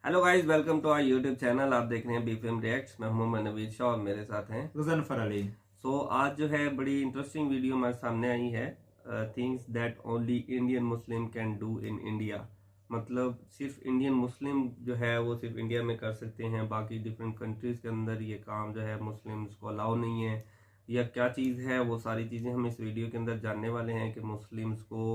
Hello guys, welcome to our YouTube channel. आप देख रहे हैं बी फिल्म रिएक्ट्स। मैं मोहम्मद नवीद शाह और मेरे साथ हैं गुज़नफर अली। आज जो है बड़ी इंटरेस्टिंग वीडियो हमारे सामने आई है। Things that only Indian Muslim can do in India. मतलब सिर्फ इंडियन मुस्लिम जो है वो सिर्फ इंडिया में कर सकते हैं, बाकी डिफरेंट कंट्रीज के अंदर ये काम जो है मुस्लिम्स को अलाउ नहीं है। या क्या चीज़ है, वो सारी चीज़ें हम इस वीडियो के अंदर जानने वाले हैं कि मुस्लिम्स को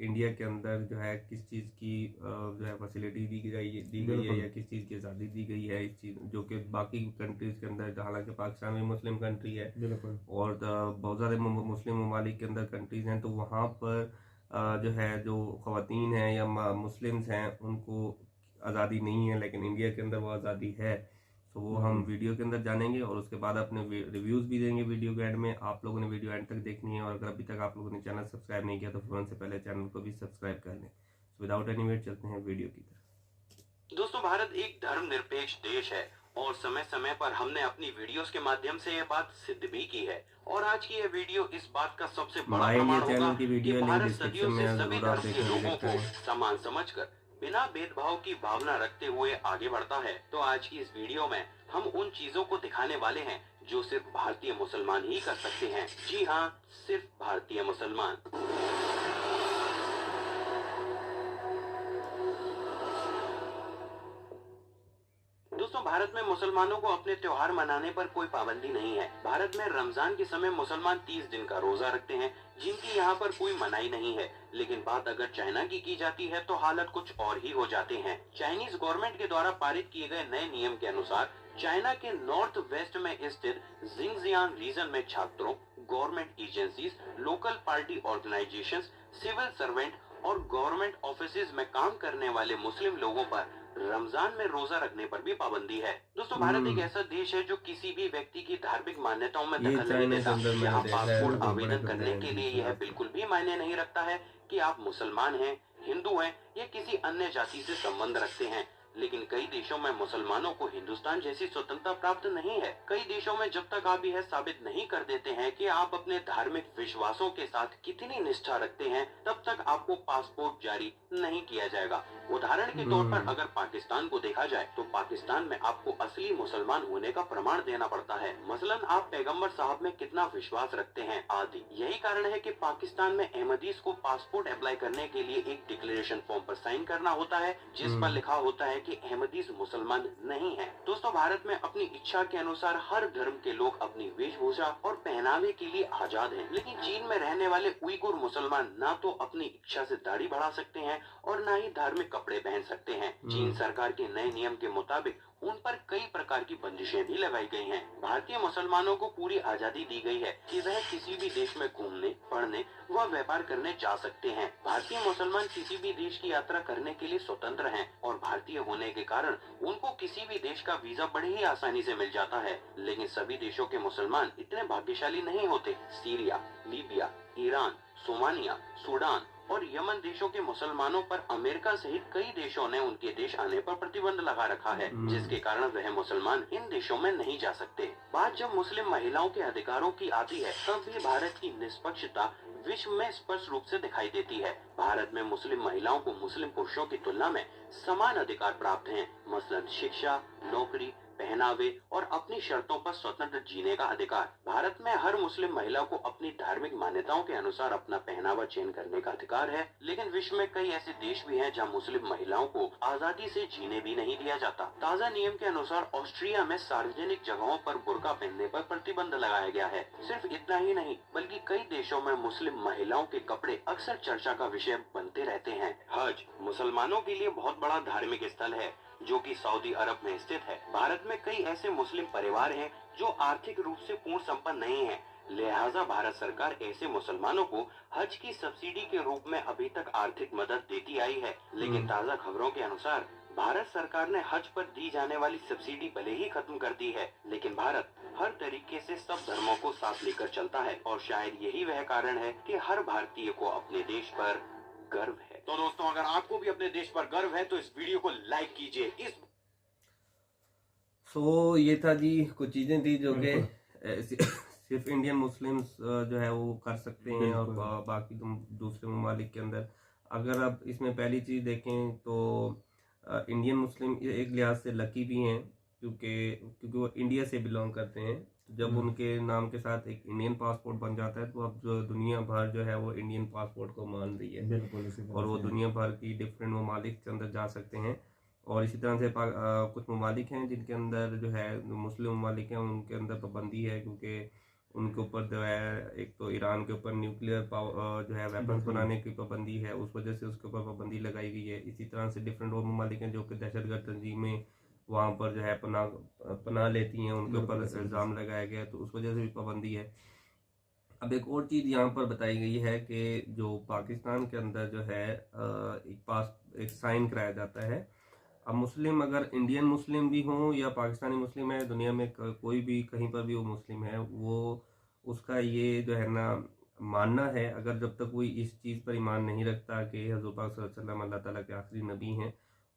इंडिया के अंदर जो है किस चीज़ की जो है फैसिलिटी दी गई है या किस चीज़ की आज़ादी दी गई है, इस चीज़ जो कि बाकी कंट्रीज के अंदर, हालांकि पाकिस्तान में मुस्लिम कंट्री है बिल्कुल। और बहुत सारे मुस्लिम ममालिक के अंदर कंट्रीज हैं, तो वहाँ पर जो है जो खवातीन हैं या मुस्लिम्स हैं उनको आज़ादी नहीं है, लेकिन इंडिया के अंदर वो आज़ादी है। तो वो हम वीडियो के अंदर जानेंगे और उसके बाद अपने रिव्यूज भी देंगे वीडियो के एंड में। आप लोगों ने वीडियो एंड तक देखनी है और अगर अभी तक आप लोगों ने चैनल सब्सक्राइब नहीं किया तो फौरन से पहले चैनल को भी सब्सक्राइब कर लें। विदाउट एनी वेट चलते हैं वीडियो की तरफ। दोस्तों, भारत एक धर्मनिरपेक्ष देश है और समय समय पर हमने अपनी वीडियोस के माध्यम से यह बात सिद्ध भी की है। और आज की यह वीडियो इस बात का सबसे बड़ा प्रमाण होगा कि भारत सदियों से सभी धर्म के लोगों को समान समझकर बिना भेदभाव की भावना रखते हुए आगे बढ़ता है। तो आज की इस वीडियो में हम उन चीजों को दिखाने वाले हैं जो सिर्फ भारतीय मुसलमान ही कर सकते हैं। जी हाँ, सिर्फ भारतीय मुसलमान। दोस्तों, भारत में मुसलमानों को अपने त्योहार मनाने पर कोई पाबंदी नहीं है। भारत में रमजान के समय मुसलमान 30 दिन का रोजा रखते हैं, जिनकी यहाँ पर कोई मनाही नहीं है। लेकिन बात अगर चाइना की जाती है तो हालत कुछ और ही हो जाते हैं। चाइनीज गवर्नमेंट के द्वारा पारित किए गए नए नियम के अनुसार चाइना के नॉर्थ वेस्ट में स्थित जिंगजियांग रीजन में छात्रों, government agencies, local party organisations, civil servant और गवर्नमेंट ऑफिसेज में काम करने वाले मुस्लिम लोगों पर रमजान में रोजा रखने पर भी पाबंदी है। दोस्तों, भारत एक ऐसा देश है जो किसी भी व्यक्ति की धार्मिक मान्यताओं में दखल नहीं देता। यहाँ पासपोर्ट आवेदन करने के लिए यह बिल्कुल भी मायने नहीं रखता है कि आप मुसलमान हैं, हिंदू हैं या किसी अन्य जाति से संबंध रखते हैं। लेकिन कई देशों में मुसलमानों को हिंदुस्तान जैसी स्वतंत्रता प्राप्त नहीं है। कई देशों में जब तक आप यह साबित नहीं कर देते हैं कि आप अपने धार्मिक विश्वासों के साथ कितनी निष्ठा रखते हैं, तब तक आपको पासपोर्ट जारी नहीं किया जाएगा। उदाहरण के तौर पर अगर पाकिस्तान को देखा जाए तो पाकिस्तान में आपको असली मुसलमान होने का प्रमाण देना पड़ता है। मसलन आप पैगंबर साहब में कितना विश्वास रखते हैं आदि। यही कारण है कि पाकिस्तान में अहमदीज को पासपोर्ट अप्लाई करने के लिए एक डिक्लेरेशन फॉर्म पर साइन करना होता है, जिस पर लिखा होता है कि अहमदीज मुसलमान नहीं है। दोस्तों, भारत में अपनी इच्छा के अनुसार हर धर्म के लोग अपनी वेशभूषा और पहनावे के लिए आजाद हैं। लेकिन चीन में रहने वाले उइगुर मुसलमान ना तो अपनी इच्छा से दाढ़ी बढ़ा सकते हैं और ना ही धार्मिक कपड़े पहन सकते हैं। चीन सरकार के नए नियम के मुताबिक उन पर कई प्रकार की बंदिशें भी लगाई गई हैं। भारतीय मुसलमानों को पूरी आजादी दी गई है कि वह किसी भी देश में घूमने, पढ़ने व व्यापार करने जा सकते हैं। भारतीय मुसलमान किसी भी देश की यात्रा करने के लिए स्वतंत्र हैं और भारतीय होने के कारण उनको किसी भी देश का वीजा बड़े ही आसानी से मिल जाता है। लेकिन सभी देशों के मुसलमान इतने भाग्यशाली नहीं होते। Syria, Libya, Iran, Somalia, Sudan और यमन देशों के मुसलमानों पर अमेरिका सहित कई देशों ने उनके देश आने पर प्रतिबंध लगा रखा है, जिसके कारण वह मुसलमान इन देशों में नहीं जा सकते। बात जब मुस्लिम महिलाओं के अधिकारों की आती है, तब भी भारत की निष्पक्षता विश्व में स्पष्ट रूप से दिखाई देती है। भारत में मुस्लिम महिलाओं को मुस्लिम पुरुषों की तुलना में समान अधिकार प्राप्त हैं। मसलन शिक्षा, नौकरी, पहनावे और अपनी शर्तों पर स्वतंत्र जीने का अधिकार। भारत में हर मुस्लिम महिला को अपनी धार्मिक मान्यताओं के अनुसार अपना पहनावा चयन करने का अधिकार है। लेकिन विश्व में कई ऐसे देश भी हैं जहां मुस्लिम महिलाओं को आजादी से जीने भी नहीं दिया जाता। ताज़ा नियम के अनुसार ऑस्ट्रिया में सार्वजनिक जगहों पर बुर्का पहनने पर प्रतिबंध लगाया गया है। सिर्फ इतना ही नहीं, बल्कि कई देशों में मुस्लिम महिलाओं के कपड़े अक्सर चर्चा का विषय बनते रहते हैं। हज मुसलमानों के लिए बहुत बड़ा धार्मिक स्थल है जो कि सऊदी अरब में स्थित है। भारत में कई ऐसे मुस्लिम परिवार हैं जो आर्थिक रूप से पूर्ण संपन्न नहीं हैं। लिहाजा भारत सरकार ऐसे मुसलमानों को हज की सब्सिडी के रूप में अभी तक आर्थिक मदद देती आई है। लेकिन ताज़ा खबरों के अनुसार भारत सरकार ने हज पर दी जाने वाली सब्सिडी भले ही खत्म कर दी है, लेकिन भारत हर तरीके से सब धर्मों को साथ लेकर चलता है और शायद यही वह कारण है कि हर भारतीय को अपने देश पर गर्व है। तो दोस्तों, अगर आपको भी अपने देश पर गर्व है तो इस वीडियो को लाइक कीजिए। ये था जी, कुछ चीज़ें थी जो कि सिर्फ इंडियन मुस्लिम्स जो है वो कर सकते हैं और बाकी तुम दूसरे ममालिक के अंदर। अगर अब इसमें पहली चीज़ देखें तो इंडियन मुस्लिम एक लिहाज से लकी भी हैं, क्योंकि वो इंडिया से बिलोंग करते हैं। तो जब उनके नाम के साथ एक इंडियन पासपोर्ट बन जाता है तो अब जो दुनिया भर जो है वो इंडियन पासपोर्ट को मान रही है। बिल्कुल और वो दुनिया भर की डिफरेंट ममालिक के अंदर जा सकते हैं। और इसी तरह से कुछ ममालिक हैं जिनके अंदर जो है मुस्लिम ममालिक हैं, उनके अंदर पाबंदी है, क्योंकि उनके ऊपर जो है एक तो ईरान के ऊपर न्यूक्लियर जो है वेपन्स बनाने की पाबंदी है, उस वजह से उसके ऊपर पाबंदी लगाई गई है। इसी तरह से डिफरेंट और ममालिक हैं जो कि दहशतगर्द तंजीमें वहाँ पर जो है पनाह लेती हैं, उनके ऊपर इल्ज़ाम लगाया गया है, तो उस वजह से भी पाबंदी है। अब एक और चीज़ यहाँ पर बताई गई है कि जो पाकिस्तान के अंदर जो है एक साइन कराया जाता है। अब मुस्लिम अगर इंडियन मुस्लिम भी हों या पाकिस्तानी मुस्लिम है, दुनिया में कोई भी कहीं पर भी वो मुस्लिम है, वो उसका ये जो है ना मानना है, अगर जब तक कोई इस चीज़ पर ईमान नहीं रखता कि हज़रत पाक सल्लल्लाहु अलैहि वसल्लम अल्लाह ताला के आखिरी नबी हैं,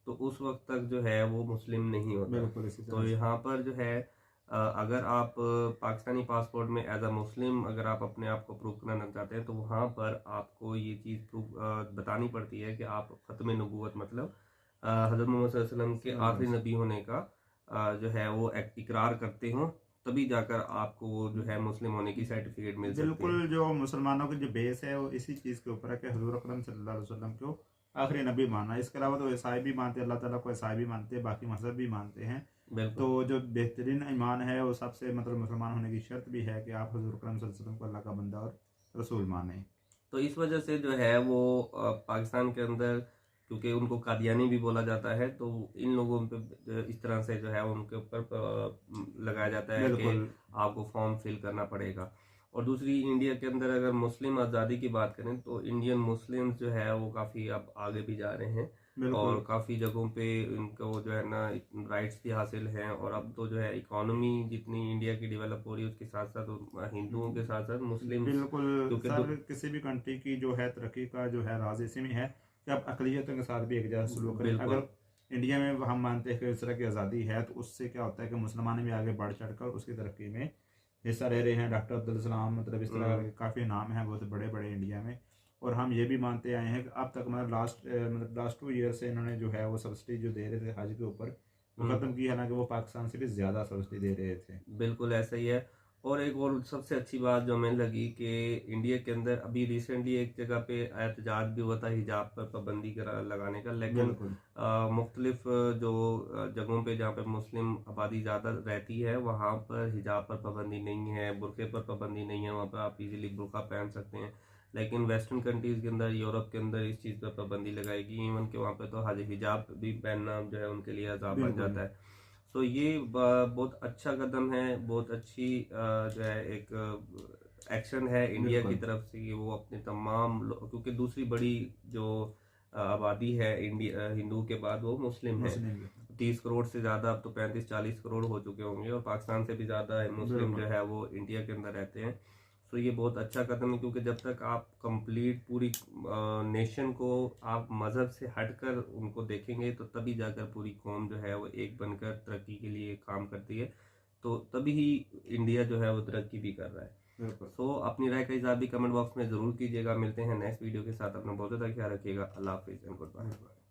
तो उस वक्त तक जो है वो मुस्लिम नहीं होता। तो यहाँ पर जो है अगर आप पाकिस्तानी पासपोर्ट में एज अ मुस्लिम अगर आप अपने आप को प्रूव कराना चाहते हैं, तो वहाँ पर आपको ये चीज़ बतानी पड़ती है कि आप ख़त्म नबूवत मतलब हज़रत मोहम्मद सल्लल्लाहु अलैहि वसल्लम के आखिरी नबी होने का जो है वो इकरार करते हो, तभी जाकर आपको वो जो है मुस्लिम होने की सर्टिफिकेट मिल सकती है। बिल्कुल, जो मुसलमानों की जो बेस है वो इसी चीज़ के ऊपर है कि हुज़ूर अकरम सल्लल्लाहु अलैहि वसल्लम को आखिरी नबी माना। इसके अलावा तो ईसाई भी मानते हैं, अल्लाह ताला को ईसाई भी मानते हैं, बाकी मज़हब भी मानते हैं। तो जो बेहतरीन ईमान है वो सबसे मतलब मुसलमान होने की शर्त भी है कि आप हुज़ूर अकरम सल्लल्लाहु अलैहि वसल्लम को अल्लाह का बंदा और रसूल माने। तो इस वजह से जो है वो पाकिस्तान के अंदर, क्योंकि उनको कादियानी भी बोला जाता है, तो इन लोगों पे इस तरह से जो है उनके ऊपर लगाया जाता है कि आपको फॉर्म फिल करना पड़ेगा। और दूसरी, इंडिया के अंदर अगर मुस्लिम आज़ादी की बात करें तो इंडियन मुस्लिम्स जो है वो काफ़ी अब आगे भी जा रहे हैं और काफ़ी जगहों पे इनको जो है ना राइट्स भी हासिल हैं। और अब तो जो है इकोनॉमी जितनी इंडिया की डेवलप हो रही है उसके साथ साथ हिंदुओं के साथ साथ मुस्लिम, बिल्कुल सर, किसी भी कंट्री की जो है तरक्की का जो है राज इसी में है कि आप अक़लियतों के साथ भी एक जैसा सलूक करें। अगर इंडिया में हम मानते हैं कि इस तरह की आज़ादी है, तो उससे क्या होता है कि मुसलमान भी आगे बढ़ चढ़कर उसकी तरक्की में हिस्सा ले रहे हैं। डॉक्टर अब्दुल सलाम मतलब इस तरह के काफ़ी नाम हैं बहुत बड़े बड़े इंडिया में। और हम ये भी मानते आए हैं कि अब तक मतलब लास्ट 2 ईयर से इन्होंने जो है वो सब्सिडी जो दे रहे थे हज के ऊपर वो ख़त्म की, हालांकि वो पाकिस्तान से भी ज़्यादा सब्सिडी दे रहे थे। बिल्कुल ऐसा ही है। और एक और सबसे अच्छी बात जो हमें लगी कि इंडिया के अंदर अभी रिसेंटली एक जगह पे एहतजाज भी हुआ था हिजाब पर पाबंदी लगाने का, लेकिन मुख्तलिफ जो जगहों पे जहाँ पे मुस्लिम आबादी ज़्यादा रहती है वहाँ पर हिजाब पर पाबंदी नहीं है, बुरके पर पाबंदी नहीं है, वहाँ पर आप इजीली बुरका पहन सकते हैं। लेकिन वेस्टर्न कंट्रीज़ के अंदर, यूरोप के अंदर इस चीज़ पर पाबंदी लगाएगी, इवन के वहाँ पे तो हिजाब भी पहनना जो है उनके लिए अज़ाब बन जाता है। तो ये बहुत अच्छा कदम है, बहुत अच्छी जो है एक एक्शन है इंडिया की तरफ से कि वो अपने तमाम क्योंकि दूसरी बड़ी जो आबादी है इंडिया हिंदू के बाद वो मुस्लिम है। 30 करोड़ से ज़्यादा, अब तो 35-40 करोड़ हो चुके होंगे, और पाकिस्तान से भी ज़्यादा मुस्लिम जो है वो इंडिया के अंदर रहते हैं। तो ये बहुत अच्छा कदम है, क्योंकि जब तक आप कंप्लीट पूरी नेशन को आप मज़हब से हटकर उनको देखेंगे तो तभी जाकर पूरी कौम जो है वो एक बनकर तरक्की के लिए काम करती है, तो तभी ही इंडिया जो है वो तरक्की भी कर रहा है। सो अपनी राय का इज़हार भी कमेंट बॉक्स में ज़रूर कीजिएगा। मिलते हैं नेक्स्ट वीडियो के साथ। अपना बहुत ज़्यादा ख्याल रखिएगा। अल्लाह हाफिज़ एंड गुड बाय।